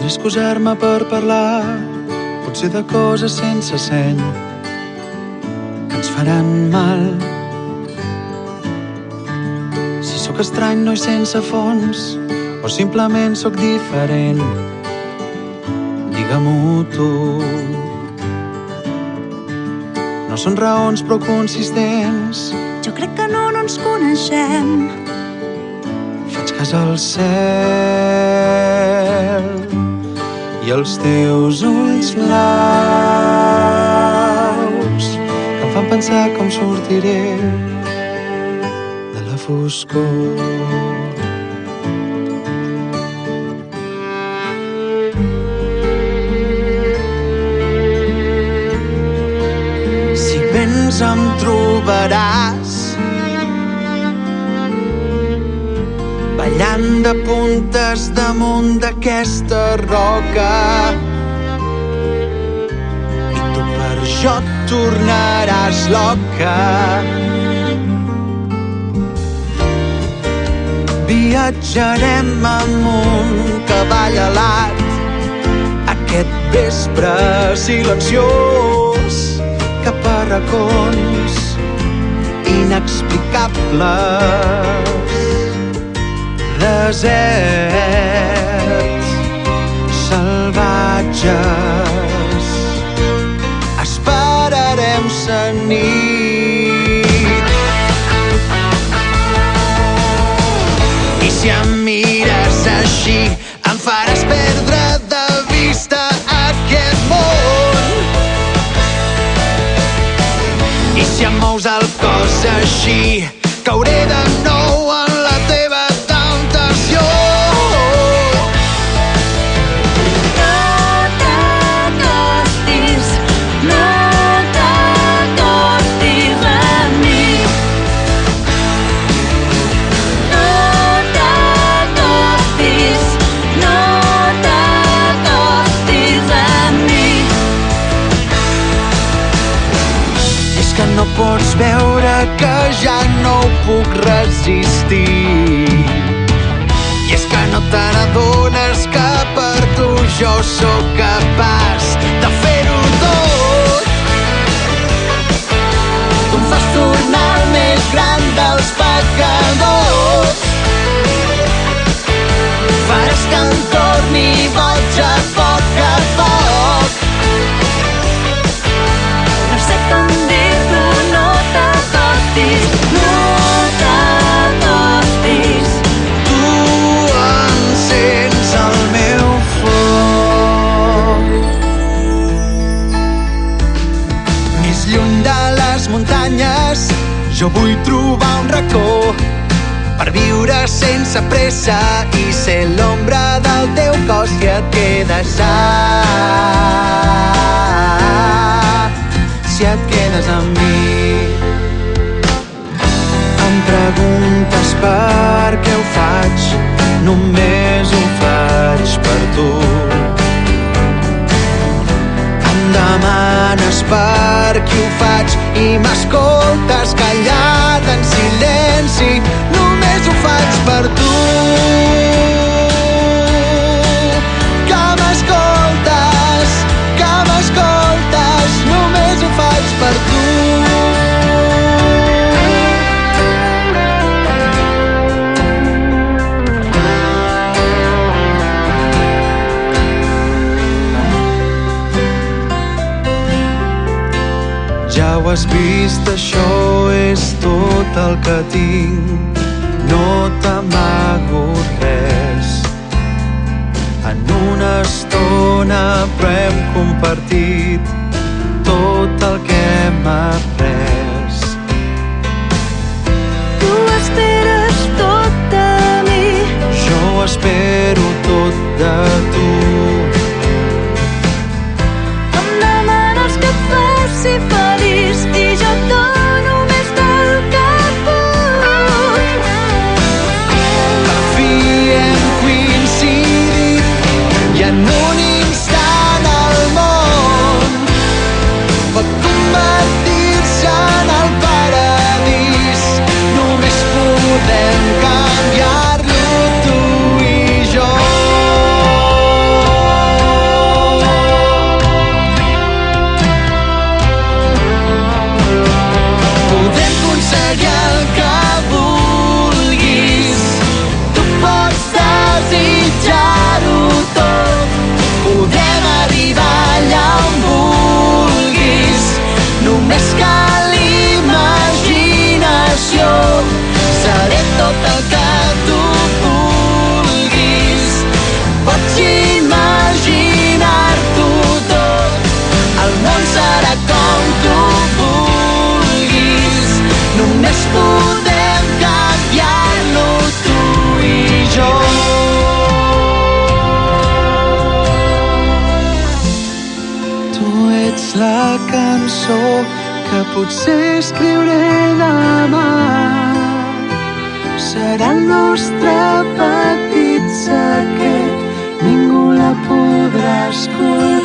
Excusar-me per parlar, potser de coses sense seny que ens faran mal. Si sóc estrany, no i sense fons, o simplement sóc diferent, digue-m'ho tu. No són raons prou consistents. Jo crec que no ens coneixem. Faig cas al cel i els teus ulls blaus que em fan pensar com sortiré de la foscor. Si vens em trobaràs ballant de puntes damunt d'aquesta roca, i tu per jo et tornaràs loca. Viatjarem amb un cavall alat aquest vespre silenciós cap a racons inexplicables, deserts salvatges. Esperarem sa nit. I si em mires així em faràs perdre de vista aquest món. I si em mous el cos així cauré de nou en la teva tentació. No t'acostis, no t'acostis a mi. No t'acostis, no t'acostis a mi. És que no pots veure que ja no ho puc resistir. I és que no te n'adones que per tu jo sóc capaç de fer-ho tot. Tu em fas tornar el més gran dels pecadors. Faràs que em torni boig a poc a poc. No sé com dir-t'ho, no t'acostis, no t'acostis. Tu encens el meu foc. Més lluny de les muntanyes jo vull trobar un racó per viure sense pressa i ser l'ombra del teu cos si et quedes si et quedes amb mi. Em preguntes per què ho faig, només ho faig per tu. Em demanes per qui ho faig i m'escoltes callat en silenci, només ho faig per tu. Que m'escoltes, només ho faig per tu. Ja ho has vist, això és tot el que tinc. No t'amago res. En una estona però hem compartit tot el que hem après. Tu esperes tot de mi. Jo espero tot de tu. Em demanes que et faci feliç i jo et dono més del que puc. Per fi hem coincidit i en un instant el món pot convertir-se en el paradís. Només podem canviar-lo tu i jo. que potser escriuré demà. Serà el nostre petit secret, ningú la podrà escoltar.